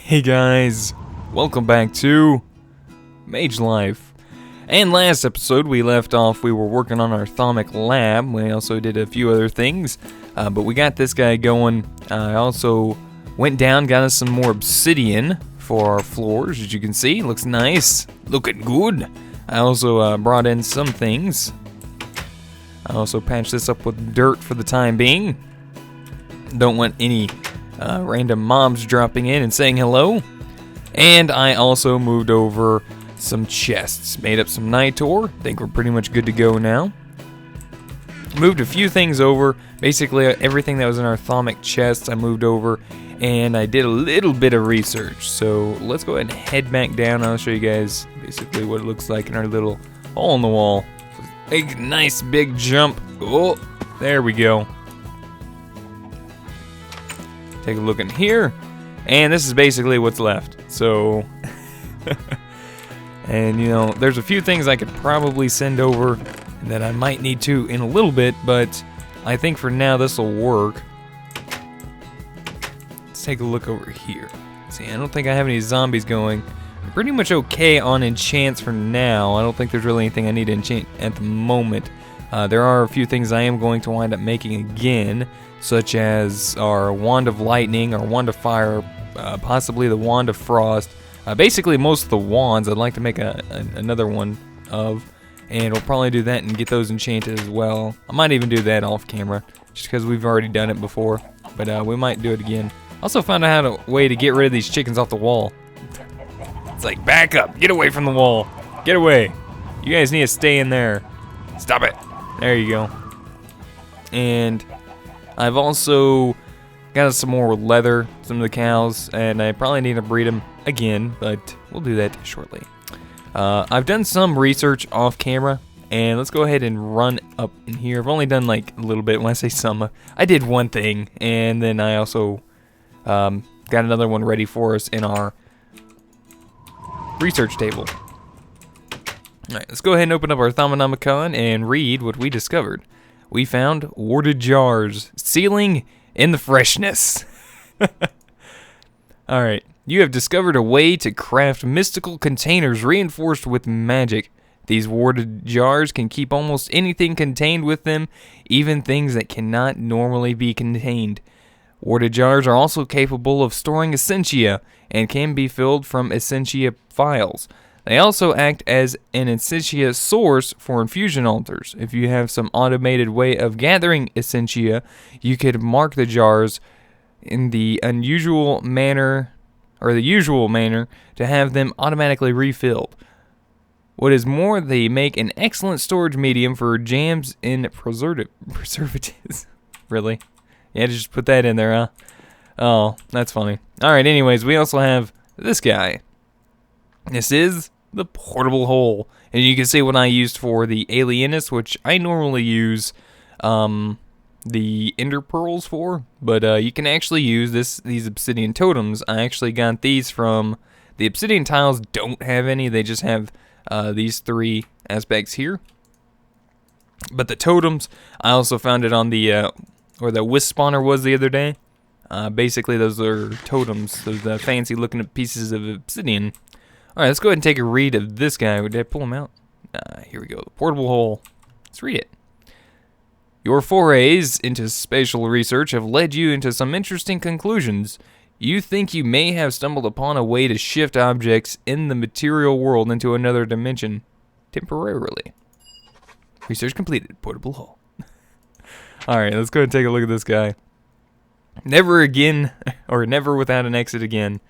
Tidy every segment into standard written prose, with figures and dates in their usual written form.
Hey guys, welcome back to MageLife. And last episode we left off, we were working on our Thuamic lab. We also did a few other things, but we got this guy going. I also went down, got us some more obsidian for our floors. As you can see, looks nice, looking good. I also brought in some things. I also patched this up with dirt for the time being. Don't want any random mobs dropping in and saying hello. And I also moved over some chests, made up some night ore. Think we're pretty much good to go now. Moved a few things over. Basically everything that was in our Thuamic chests I moved over, and I did a little bit of research. So let's go ahead and head back down. I'll show you guys basically what it looks like in our little hole in the wall. Big, nice big jump. Oh, there we go. Take a look in here, and this is basically what's left. So, and you know, there's a few things I could probably send over that I might need to in a little bit, but I think for now this will work. Let's take a look over here. See, I don't think I have any zombies going. I'm pretty much okay on enchants for now. I don't think there's really anything I need to enchant at the moment. There are a few things I am going to wind up making again, such as our Wand of Lightning, our Wand of Fire, possibly the Wand of Frost. Basically most of the wands I'd like to make another one of, and we'll probably do that and get those enchanted as well. I might even do that off camera, just because we've already done it before, but we might do it again. Also found out a way to get rid of these chickens off the wall. It's like, back up, get away from the wall, get away. You guys need to stay in there. Stop it. There you go. And I've also got some more leather, some of the cows, and I probably need to breed them again, but we'll do that shortly. I've done some research off camera, and let's go ahead and run up in here. I've only done like a little bit. When I say some, I did one thing, and then I also got another one ready for us in our research table. Alright, let's go ahead and open up our Thaumanomicon and read what we discovered. We found warted jars, sealing in the freshness. Alright, you have discovered a way to craft mystical containers reinforced with magic. These warted jars can keep almost anything contained with them, even things that cannot normally be contained. Warted jars are also capable of storing essentia and can be filled from essentia files. They also act as an essentia source for infusion altars. If you have some automated way of gathering essentia, you could mark the jars in the unusual manner, or the usual manner, to have them automatically refilled. What is more, they make an excellent storage medium for jams and preservatives. Really? Yeah, just put that in there, huh? Oh, that's funny. Alright, anyways, we also have this guy. This is the portable hole, and you can see what I used for the alienist, which I normally use the ender pearls for, but you can actually use these obsidian totems. I actually got these from the obsidian tiles. Don't have any, they just have these three aspects here, but the totems I also found it on the where the wisp spawner was the other day. Basically those are totems, those fancy looking pieces of obsidian. Alright, let's go ahead and take a read of this guy. Did I pull him out? Here we go. The portable hole. Let's read it. Your forays into spatial research have led you into some interesting conclusions. You think you may have stumbled upon a way to shift objects in the material world into another dimension temporarily. Research completed. Portable hole. Alright, let's go ahead and take a look at this guy. Never again, or never without an exit again.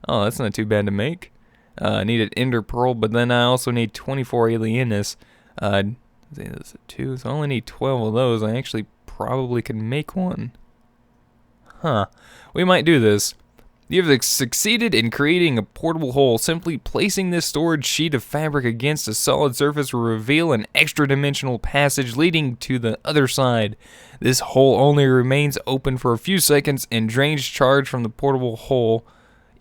Oh, that's not too bad to make. I need an ender pearl, but then I also need 24 alienus. That's a 2, so I only need 12 of those. I actually probably can make one. Huh. We might do this. You have succeeded in creating a portable hole. Simply placing this storage sheet of fabric against a solid surface will reveal an extra-dimensional passage leading to the other side. This hole only remains open for a few seconds, and drains charge from the portable hole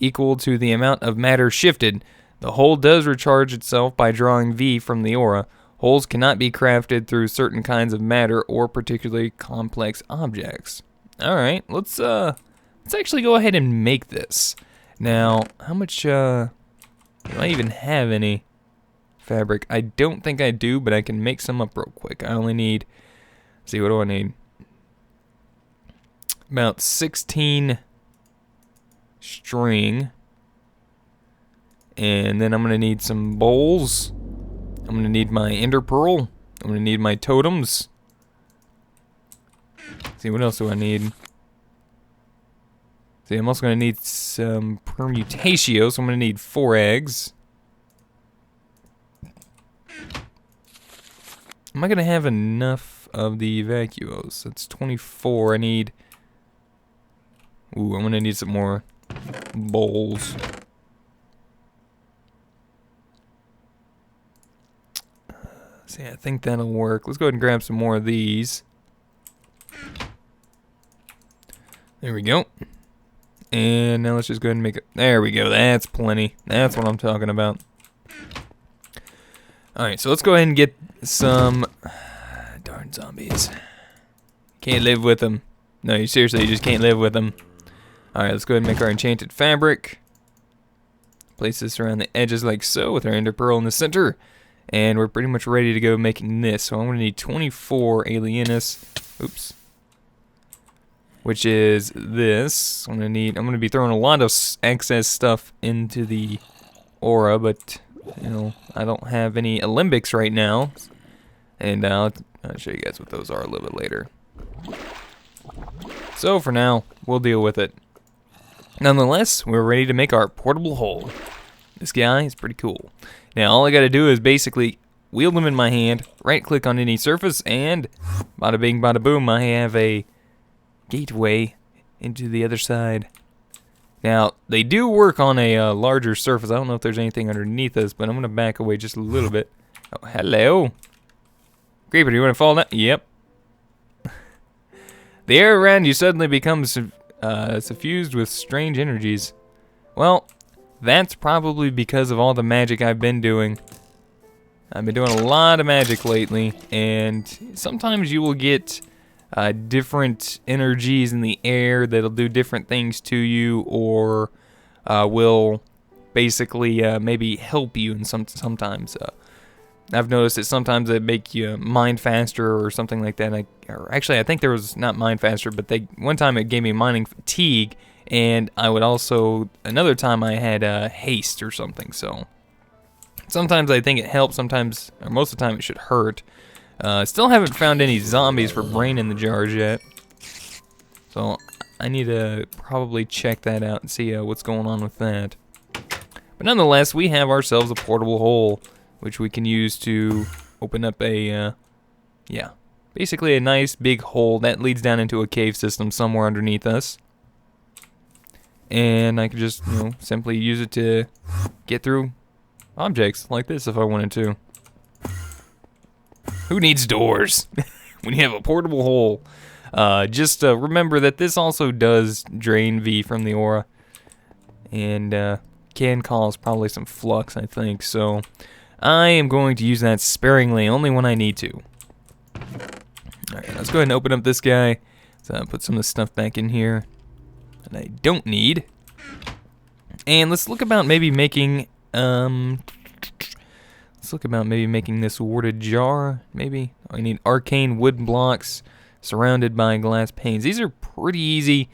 equal to the amount of matter shifted. The hole does recharge itself by drawing V from the aura. Holes cannot be crafted through certain kinds of matter or particularly complex objects. Alright, let's actually go ahead and make this. Now, how much, do I even have any fabric? I don't think I do, but I can make some up real quick. I only need, let's see, what do I need? About 16 string. And then I'm going to need some bowls. I'm going to need my ender pearl. I'm going to need my totems. Let's see, what else do I need? See, I'm also going to need some permutatio, so I'm going to need 4 eggs. Am I going to have enough of the vacuos? That's 24. I need... Ooh, I'm going to need some more bowls. See, I think that'll work. Let's go ahead and grab some more of these. There we go. And now let's just go ahead and make it. There we go. That's plenty. That's what I'm talking about. Alright, so let's go ahead and get some... Darn zombies. Can't live with them. No, you seriously, you just can't live with them. Alright, let's go ahead and make our enchanted fabric. Place this around the edges like so with our ender pearl in the center. And we're pretty much ready to go making this. So I'm going to need 24 alienus. Oops. Which is this. I'm going to be throwing a lot of excess stuff into the aura, but you know, I don't have any alembics right now. And I'll show you guys what those are a little bit later. So for now, we'll deal with it. Nonetheless, we're ready to make our portable hole. This guy is pretty cool. Now all I gotta do is basically wield them in my hand, right click on any surface, and bada bing bada boom, I have a gateway into the other side. Now they do work on a larger surface. I don't know if there's anything underneath us, but I'm gonna back away just a little bit. Oh, hello. Creeper, do you wanna fall down? Yep. The air around you suddenly becomes suffused with strange energies. Well, that's probably because of all the magic I've been doing. I've been doing a lot of magic lately, and sometimes you will get different energies in the air that'll do different things to you, or will basically maybe help you. And sometimes I've noticed that sometimes they make you mine faster or something like that. Actually, I think there was not mine faster, but one time it gave me mining fatigue. And I would also, another time I had haste or something, so sometimes I think it helps, sometimes, or most of the time it should hurt. Still haven't found any zombies for brain in the jars yet, so I need to probably check that out and see what's going on with that. But nonetheless, we have ourselves a portable hole, which we can use to open up a, yeah, basically a nice big hole that leads down into a cave system somewhere underneath us. And I could just, you know, simply use it to get through objects like this if I wanted to. Who needs doors when you have a portable hole? Just remember that this also does drain V from the aura. And can cause probably some flux, I think. So I am going to use that sparingly, only when I need to. Alright, let's go ahead and open up this guy. So put some of the stuff back in here that I don't need. And let's look about maybe making this warted jar, maybe. I need arcane wood blocks surrounded by glass panes. These are pretty easy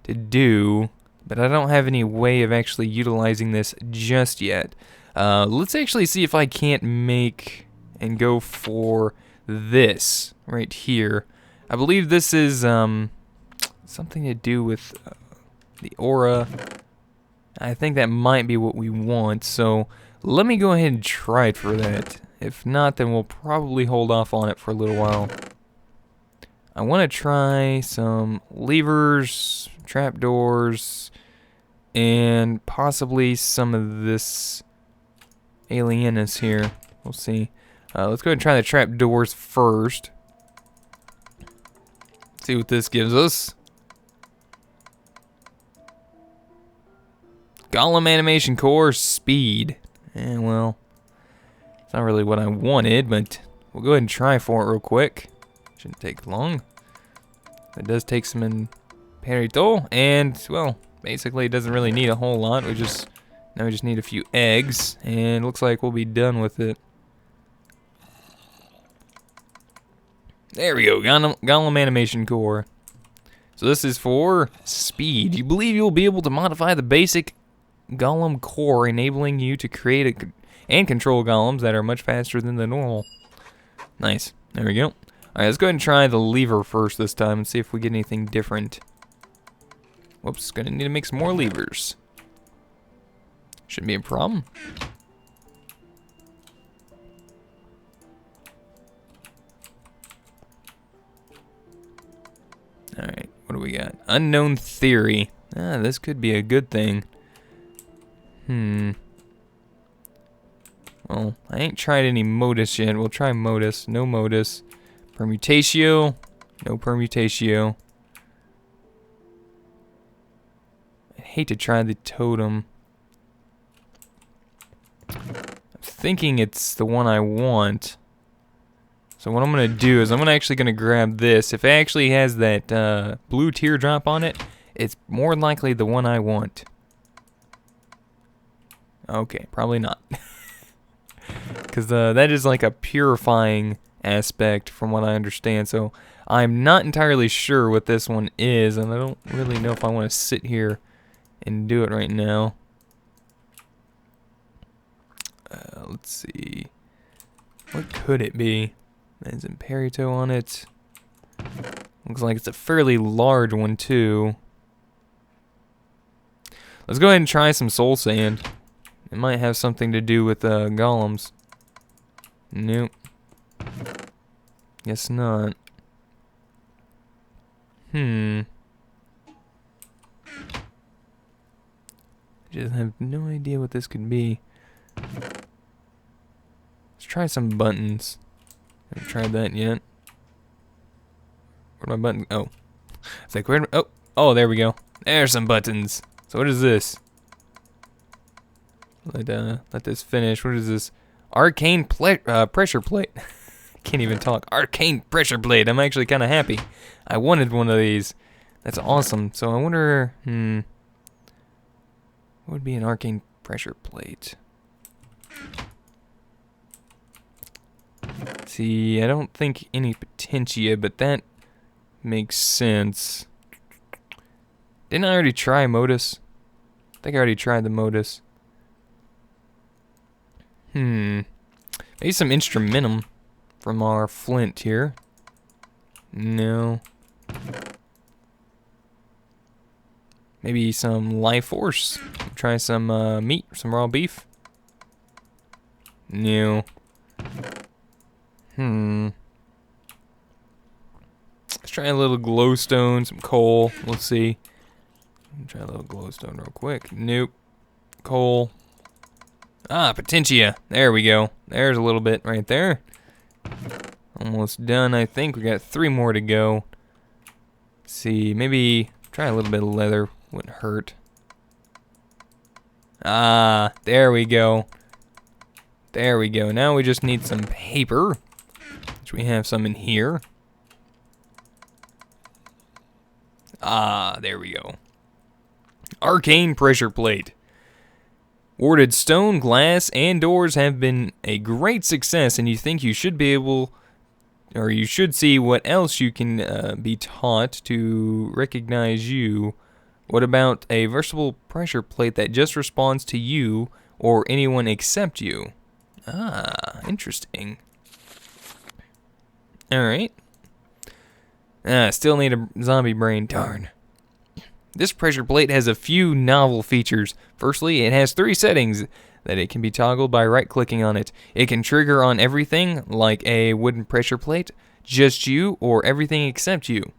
to do, but I don't have any way of actually utilizing this just yet. Let's actually see if I can't make and go for this right here. I believe this is something to do with the aura. I think that might be what we want, so let me go ahead and try it for that. If not, then we'll probably hold off on it for a little while. I want to try some levers, trapdoors, and possibly some of this alienus here. We'll see. Let's go ahead and try the trapdoors first. See what this gives us. Golem animation core speed. Well, it's not really what I wanted, but we'll go ahead and try for it real quick. Shouldn't take long. It does take some imperito, and, well, basically it doesn't really need a whole lot. Now we just need a few eggs, and looks like we'll be done with it. There we go, Golem Animation Core. So this is for speed. You believe you'll be able to modify the basic Golem core, enabling you to create and control golems that are much faster than the normal. Nice. There we go. Alright, let's go ahead and try the lever first this time and see if we get anything different. Whoops, gonna need to make some more levers. Shouldn't be a problem. Alright, what do we got? Unknown theory. This could be a good thing. Well, I ain't tried any modus yet. We'll try modus. No modus. Permutatio. No permutatio. I hate to try the totem. I'm thinking it's the one I want. So what I'm going to do is I'm actually going to grab this. If it actually has that blue teardrop on it, it's more likely the one I want. Okay, probably not. Because that is like a purifying aspect from what I understand. So I'm not entirely sure what this one is, and I don't really know if I want to sit here and do it right now. Let's see. What could it be? There's Imperito on it. Looks like it's a fairly large one too. Let's go ahead and try some soul sand. It might have something to do with golems. Nope. Guess not. Just have no idea what this could be. Let's try some buttons. Haven't tried that yet. Where'd my button? Oh. It's like, where? Oh, there we go. There's some buttons. So what is this? Let this finish. What is this? Arcane pressure plate. Can't even talk. Arcane pressure plate. I'm actually kind of happy. I wanted one of these. That's awesome. So I wonder, what would be an arcane pressure plate? See, I don't think any potentia, but that makes sense. Didn't I already try modus? I think I already tried the modus. Maybe some instrumentum from our flint here. No. Maybe some life force. Try some meat, some raw beef. No. Let's try a little glowstone, some coal. Let's see. Try a little glowstone real quick. Nope. Coal. Ah, potentia. There we go. There's a little bit right there. Almost done, I think. We got 3 more to go. Let's see, maybe try a little bit of leather. Wouldn't hurt. Ah, there we go. There we go. Now we just need some paper, which we have some in here. Ah, there we go. Arcane pressure plate. Warted stone, glass, and doors have been a great success, and you think you should be able, or you should see what else you can be taught to recognize you. What about a versatile pressure plate that just responds to you or anyone except you? Ah, interesting. Alright. Still need a zombie brain, darn. This pressure plate has a few novel features. Firstly, it has 3 settings that it can be toggled by right-clicking on it. It can trigger on everything, like a wooden pressure plate, just you, or everything except you.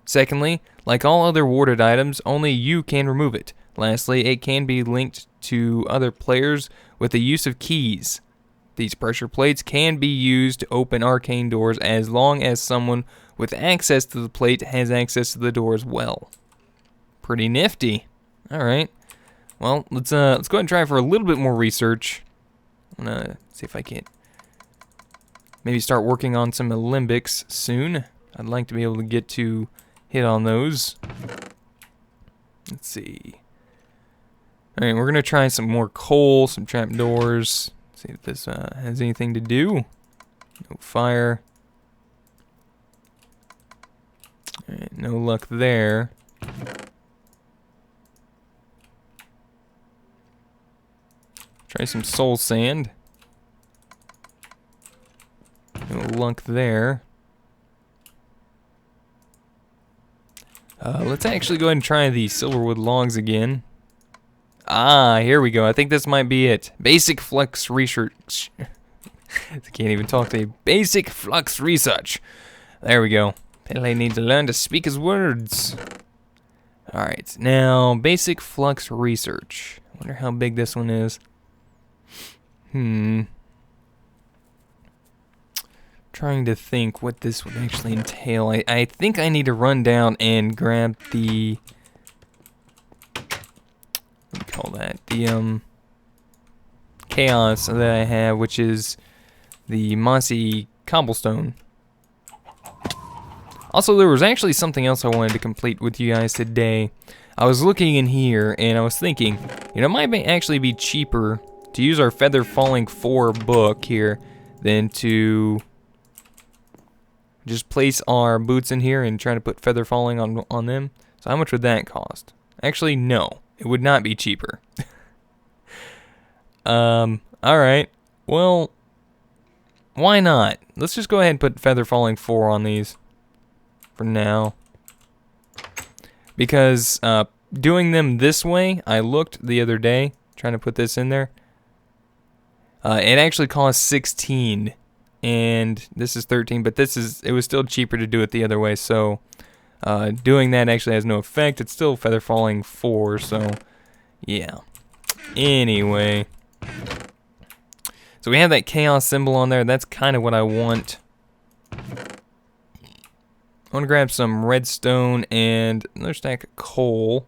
Secondly, like all other warded items, only you can remove it. Lastly, it can be linked to other players with the use of keys. These pressure plates can be used to open arcane doors as long as someone with access to the plate has access to the door as well. Pretty nifty. Alright. Well, let's go ahead and try for a little bit more research. I'm gonna see if I can't maybe start working on some alembics soon. I'd like to be able to get to hit on those. Let's see. All right, we're gonna try some more coal, some trapdoors. See if this has anything to do. No fire. All right, no luck there. Try some soul sand. No luck there. Let's actually go ahead and try the silverwood logs again. Ah, here we go. I think this might be it. Basic flux research. I can't even talk to you. Basic flux research. There we go. Pele needs to learn to speak his words. Alright, now basic flux research. I wonder how big this one is. Trying to think what this would actually entail. I think I need to run down and grab the... what do you call that? The chaos that I have, which is the mossy cobblestone. Also, there was actually something else I wanted to complete with you guys today. I was looking in here and I was thinking, you know, it might actually be cheaper to use our Feather Falling 4 book here than to just place our boots in here and try to put Feather Falling on them. So how much would that cost? Actually, no. It would not be cheaper. Alright. Well, why not? Let's just go ahead and put Feather Falling 4 on these for now. Because doing them this way, I looked the other day, trying to put this in there. It actually costs 16, and this is 13, but it was still cheaper to do it the other way, so doing that actually has no effect. It's still Feather Falling 4, so yeah. Anyway, so we have that chaos symbol on there. That's kind of what I want. I want to grab some redstone and another stack of coal.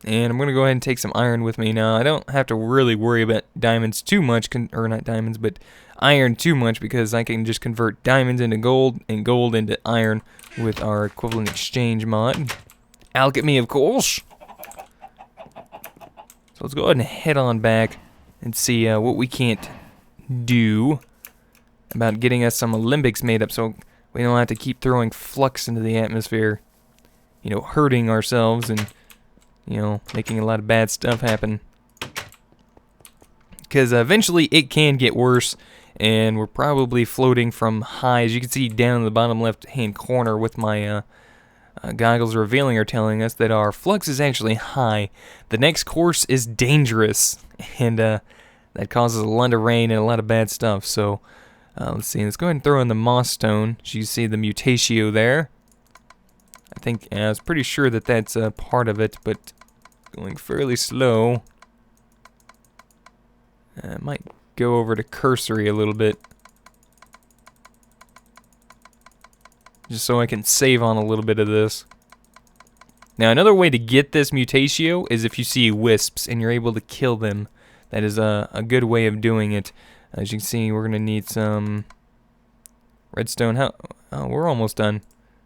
And I'm going to go ahead and take some iron with me now. I don't have to really worry about diamonds too much, or not diamonds, but iron too much, because I can just convert diamonds into gold and gold into iron with our equivalent exchange mod. Alchemy, of course. So let's go ahead and head on back and see what we can't do about getting us some Olympics made up so we don't have to keep throwing flux into the atmosphere, you know, hurting ourselves and, you know, making a lot of bad stuff happen. Because eventually it can get worse, and we're probably floating from high. As you can see down in the bottom left-hand corner with my goggles revealing are telling us that our flux is actually high. The next course is dangerous, and that causes a lot of rain and a lot of bad stuff. So let's see. Let's go ahead and throw in the moss stone. As you see the mutatio there. I think I was pretty sure that that's a part of it, but going fairly slow. I might go over to cursory a little bit, just so I can save on a little bit of this. Now, another way to get this mutatio is if you see wisps and you're able to kill them. That is a good way of doing it. As you can see, we're going to need some redstone. Oh, we're almost done.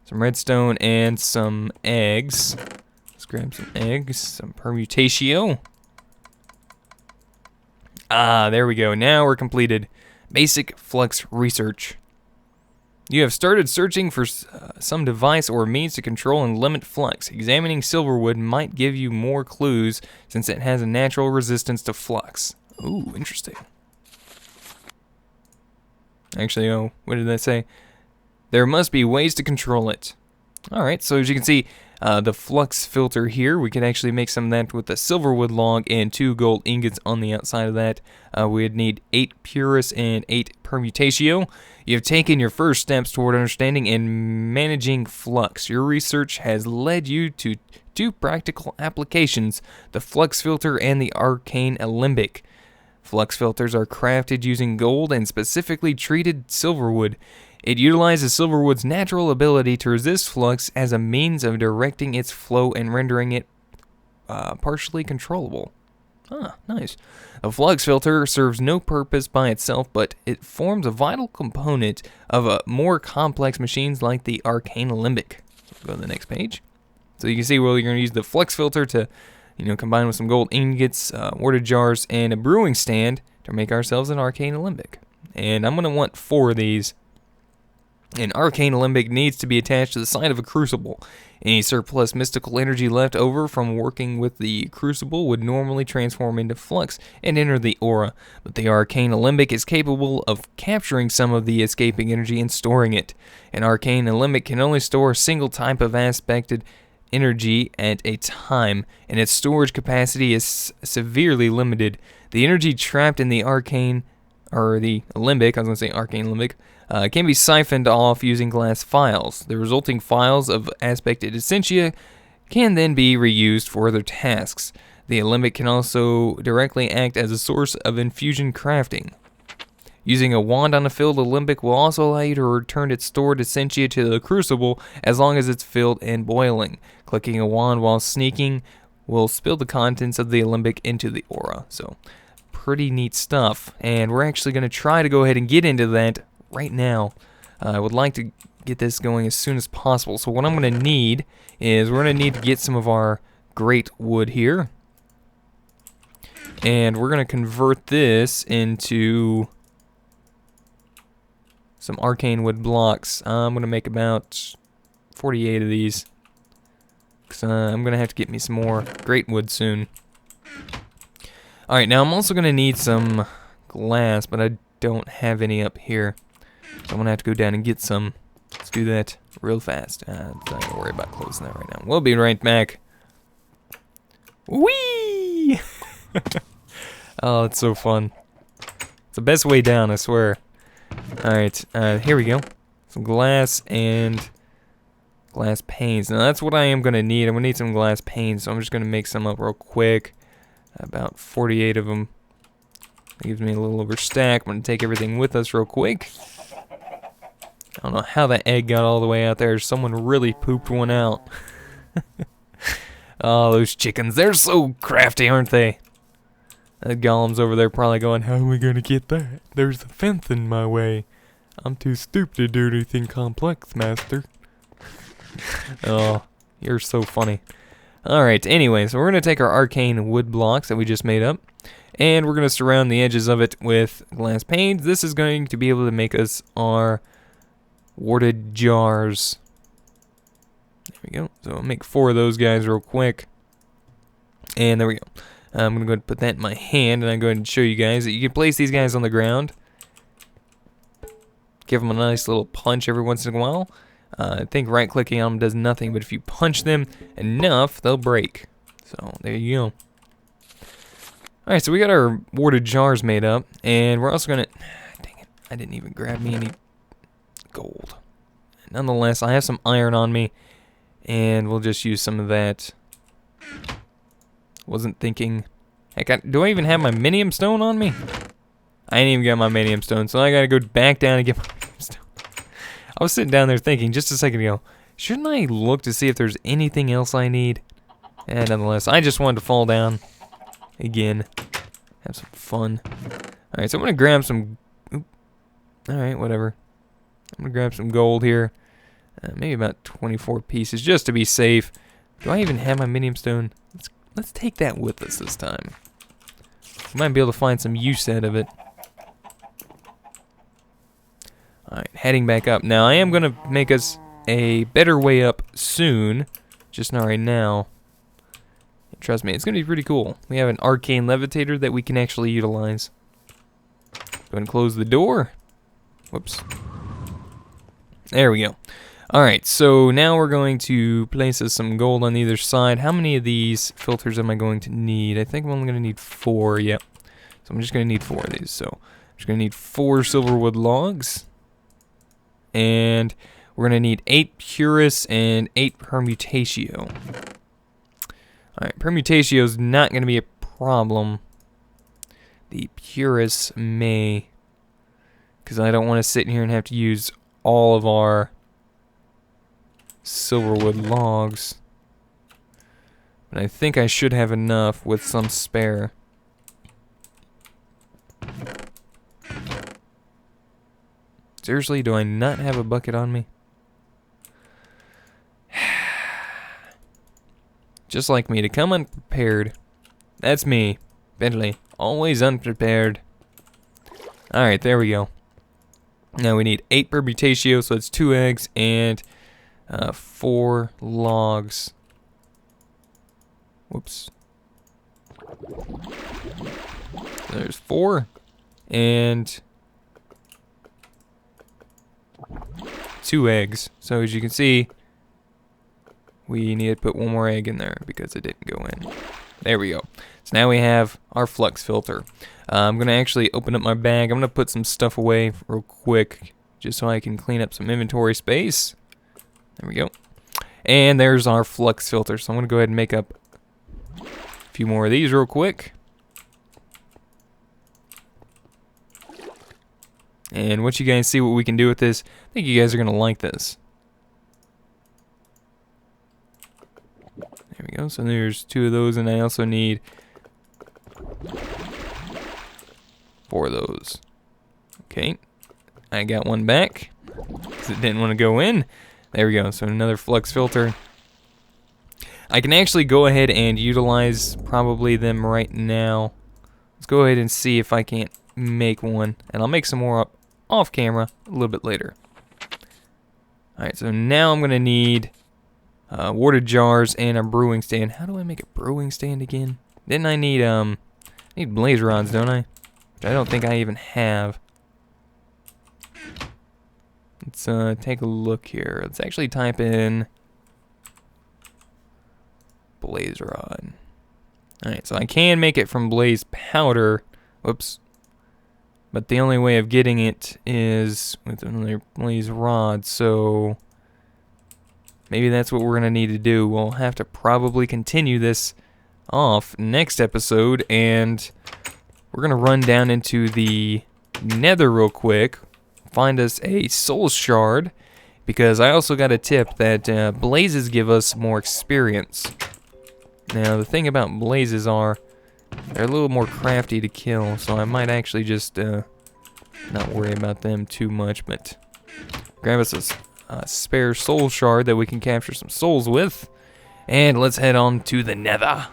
Some redstone and some eggs. Let's grab some eggs, some permutatio. Ah, there we go. Now we're completed. Basic flux research. You have started searching for some device or means to control and limit flux. Examining silverwood might give you more clues since it has a natural resistance to flux. Ooh, interesting. Actually, oh, what did that say? There must be ways to control it. Alright, so as you can see, the flux filter here, we can actually make some of that with a silverwood log and 2 gold ingots on the outside of that. We'd need 8 purus and 8 permutatio. You have taken your first steps toward understanding and managing flux. Your research has led you to 2 practical applications, the flux filter and the arcane alembic. Flux filters are crafted using gold and specifically treated silverwood. It utilizes silverwood's natural ability to resist flux as a means of directing its flow and rendering it partially controllable. Ah, nice. A flux filter serves no purpose by itself, but it forms a vital component of more complex machines like the arcane alembic. Go to the next page. So you can see where you're going to use the flux filter to, combine with some gold ingots, warted jars, and a brewing stand to make ourselves an arcane alembic. And I'm going to want 4 of these. An arcane alembic needs to be attached to the side of a crucible. Any surplus mystical energy left over from working with the crucible would normally transform into flux and enter the aura, but the arcane alembic is capable of capturing some of the escaping energy and storing it. An arcane alembic can only store a single type of aspected energy at a time, and its storage capacity is severely limited. The energy trapped in the arcane, or the alembic, I was going to say arcane alembic, can be siphoned off using glass files. The resulting files of aspected essentia can then be reused for other tasks. The alembic can also directly act as a source of infusion crafting. Using a wand on a filled alembic will also allow you to return its stored essentia to the crucible as long as it's filled and boiling. Clicking a wand while sneaking will spill the contents of the alembic into the aura. So, pretty neat stuff. And we're actually going to try to go ahead and get into that right now. I would like to get this going as soon as possible. So what I'm going to need is we're going to need to get some of our great wood here. And we're going to convert this into some arcane wood blocks. I'm going to make about 48 of these. Because I'm going to have to get me some more great wood soon. Alright, now I'm also going to need some glass, but I don't have any up here. So I'm going to have to go down and get some. Let's do that real fast. Don't have to worry about closing that right now. We'll be right back. Whee! Oh, it's so fun. It's the best way down, I swear. Alright, here we go. Some glass and glass panes. Now that's what I am going to need. I'm going to need some glass panes, so I'm just going to make some up real quick. About 48 of them. That gives me a little over stack. I'm going to take everything with us real quick. I don't know how that egg got all the way out there. Someone really pooped one out. Oh, those chickens. They're so crafty, aren't they? That golem's over there probably going, how are we going to get that? There's a fence in my way. I'm too stupid to do anything complex, master. Oh, you're so funny. Alright, anyway, so we're going to take our arcane wood blocks that we just made up, and we're going to surround the edges of it with glass panes. This is going to be able to make us our warted jars. There we go. So I'll make 4 of those guys real quick. And there we go. I'm going to go ahead and put that in my hand, and I'm going to show you guys that you can place these guys on the ground. Give them a nice little punch every once in a while. I think right-clicking on them does nothing, but if you punch them enough, they'll break. So, there you go. Alright, so we got our warted jars made up, and we're also going to... Dang it, I didn't even grab me any gold. Nonetheless, I have some iron on me, and we'll just use some of that. Wasn't thinking... Heck, do I even have my minium stone on me? I ain't even got my minium stone, so I gotta go back down and get my minium stone. I was sitting down there thinking just a second ago, shouldn't I look to see if there's anything else I need? And nonetheless, I just wanted to fall down again. Have some fun. Alright, so I'm going to grab some... Alright, whatever. I'm going to grab some gold here. Maybe about 24 pieces, just to be safe. Do I even have my minium stone? Let's take that with us this time. We might be able to find some use out of it. Alright, heading back up. Now, I am going to make us a better way up soon. Just not right now. Trust me, it's going to be pretty cool. We have an arcane levitator that we can actually utilize. Go ahead and close the door. Whoops. There we go. Alright, so now we're going to place us some gold on either side. How many of these filters am I going to need? I think I'm only going to need 4, yep. So I'm just going to need 4 of these. So I'm just going to need 4 silverwood logs. And we're going to need 8 Purus and 8 Permutatio. Alright, Permutatio is not going to be a problem. The Purus may. Because I don't want to sit here and have to use all of our silverwood logs. But I think I should have enough with some spare. Seriously, do I not have a bucket on me? Just like me, to come unprepared. That's me, Bentley. Always unprepared. Alright, there we go. Now we need 8 permutatio, so it's 2 eggs and 4 logs. Whoops. There's 4 and 2 eggs. So as you can see, we need to put 1 more egg in there because it didn't go in. There we go. So now we have our flux filter. I'm going to actually open up my bag. I'm going to put some stuff away real quick just so I can clean up some inventory space. There we go. And there's our flux filter. So I'm going to go ahead and make up a few more of these real quick. And once you guys see what we can do with this, I think you guys are going to like this. There we go. So there's 2 of those, and I also need 4 of those. Okay. I got 1 back because it didn't want to go in. There we go. So another flux filter. I can actually go ahead and utilize probably them right now. Let's go ahead and see if I can't make one. And I'll make some more up off camera a little bit later. Alright, so now I'm going to need warted jars and a brewing stand. How do I make a brewing stand again? Didn't I need blaze rods, don't I? Which I don't think I even have. Let's take a look here. Let's actually type in blaze rod. Alright, so I can make it from blaze powder. Whoops. But the only way of getting it is with another blaze rod, so maybe that's what we're going to need to do. We'll have to probably continue this off next episode, and we're going to run down into the Nether real quick, find us a soul shard, because I also got a tip that blazes give us more experience. Now, the thing about blazes are they're a little more crafty to kill, so I might actually just not worry about them too much, but grab us a spare soul shard that we can capture some souls with, and let's head on to the Nether.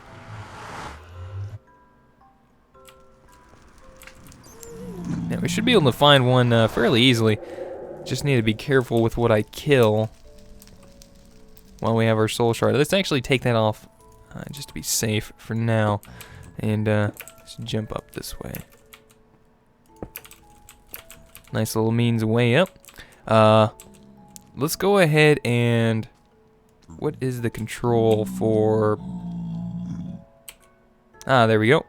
Now, we should be able to find one fairly easily. Just need to be careful with what I kill while we have our soul shard. Let's actually take that off just to be safe for now. And just jump up this way. Nice little means way up. Let's go ahead and... What is the control for... Ah, there we go.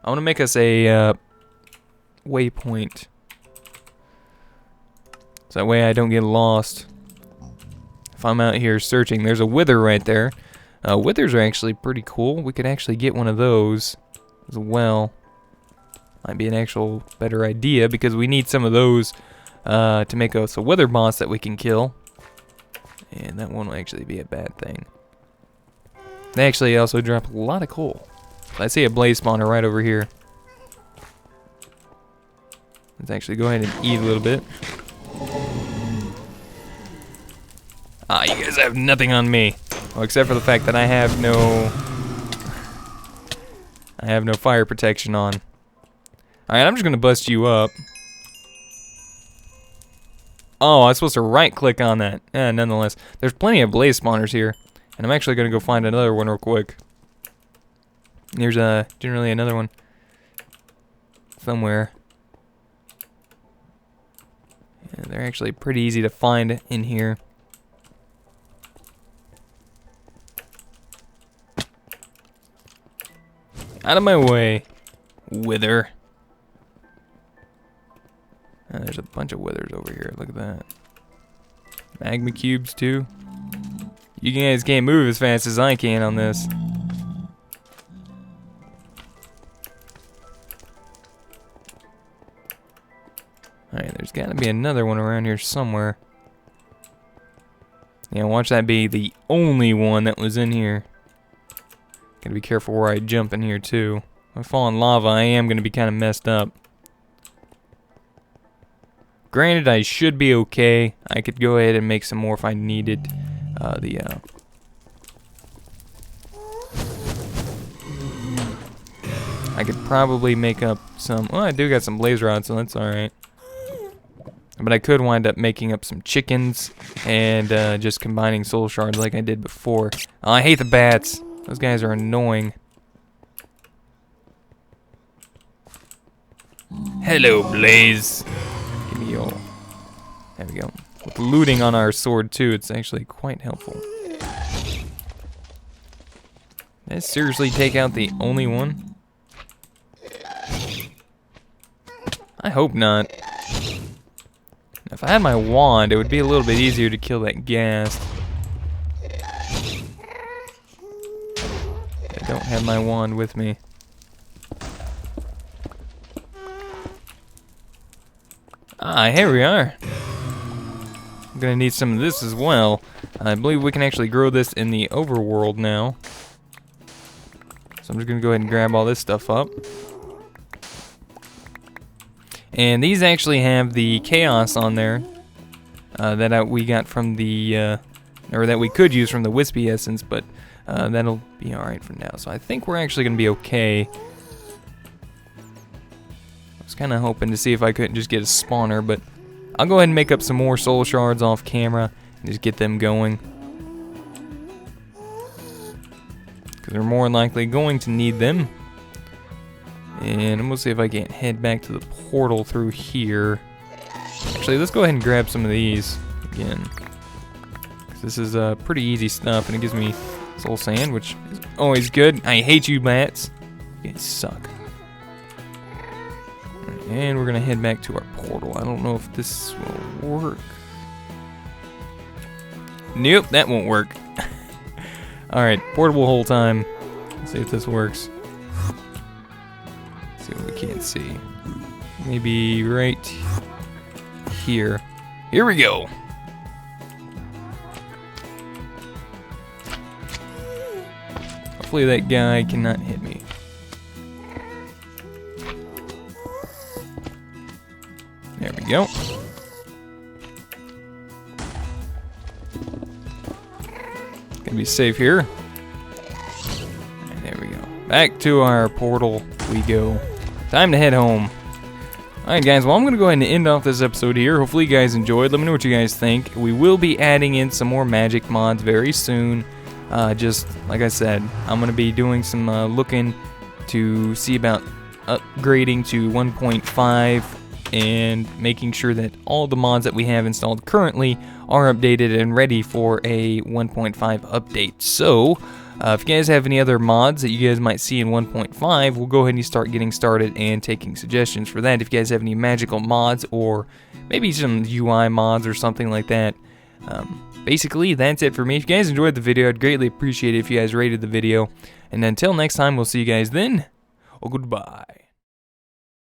I want to make us a waypoint. So that way I don't get lost. If I'm out here searching, there's a wither right there. Withers are actually pretty cool. We could actually get one of those as well. Might be an actual better idea because we need some of those to make us a wither boss that we can kill. And that won't actually be a bad thing. They actually also drop a lot of coal. I see a blaze spawner right over here. Let's actually go ahead and eat a little bit. Ah, you guys have nothing on me. Well, except for the fact that I have no fire protection on. Alright, I'm just gonna bust you up. Oh, I was supposed to right click on that. Nonetheless, there's plenty of blaze spawners here. And I'm actually gonna go find another one real quick. There's generally another one somewhere. Yeah, they're actually pretty easy to find in here. Out of my way, wither. There's a bunch of withers over here. Look at that. Magma cubes too. You guys can't move as fast as I can on this. Alright, there's got to be another one around here somewhere. Yeah, watch that be the only one that was in here. Gotta be careful where I jump in here too. If I fall in lava, I am gonna be kind of messed up. Granted, I should be okay. I could go ahead and make some more if I needed. I could probably make up some. Well, I do got some blaze rods, so that's alright. But I could wind up making up some chickens and just combining soul shards like I did before. Oh, I hate the bats. Those guys are annoying. Hello, Blaze. Give me your. There we go. With looting on our sword too, it's actually quite helpful. Did I seriously take out the only one? I hope not. If I had my wand, it would be a little bit easier to kill that ghast. I don't have my wand with me. Ah, here we are. I'm gonna need some of this as well. I believe we can actually grow this in the overworld now. So I'm just gonna go ahead and grab all this stuff up. And these actually have the chaos on there that we got from the, or that we could use from the wispy essence, but that'll be alright for now. So I think we're actually gonna be okay. I was kind of hoping to see if I couldn't just get a spawner, but I'll go ahead and make up some more soul shards off camera and just get them going. Because we're more than likely going to need them. And I'm gonna see if I can't head back to the portal through here. Actually, let's go ahead and grab some of these again. Because this is pretty easy stuff, and it gives me soul sand, which is always good. I hate you, bats. You guys suck. And we're gonna head back to our portal. I don't know if this will work. Nope, that won't work. Alright, portable whole time. Let's see if this works. See what we can't see. Maybe right here. Here we go. Hopefully that guy cannot hit me. There we go. Gonna be safe here. And there we go. Back to our portal we go. Time to head home. Alright guys, well I'm going to go ahead and end off this episode here. Hopefully you guys enjoyed. Let me know what you guys think. We will be adding in some more magic mods very soon. Just like I said, I'm going to be doing some looking to see about upgrading to 1.5 and making sure that all the mods that we have installed currently are updated and ready for a 1.5 update. So if you guys have any other mods that you guys might see in 1.5, we'll go ahead and start getting started and taking suggestions for that. If you guys have any magical mods or maybe some UI mods or something like that. Basically, that's it for me. If you guys enjoyed the video, I'd greatly appreciate it if you guys rated the video. And until next time, we'll see you guys then. Oh, goodbye.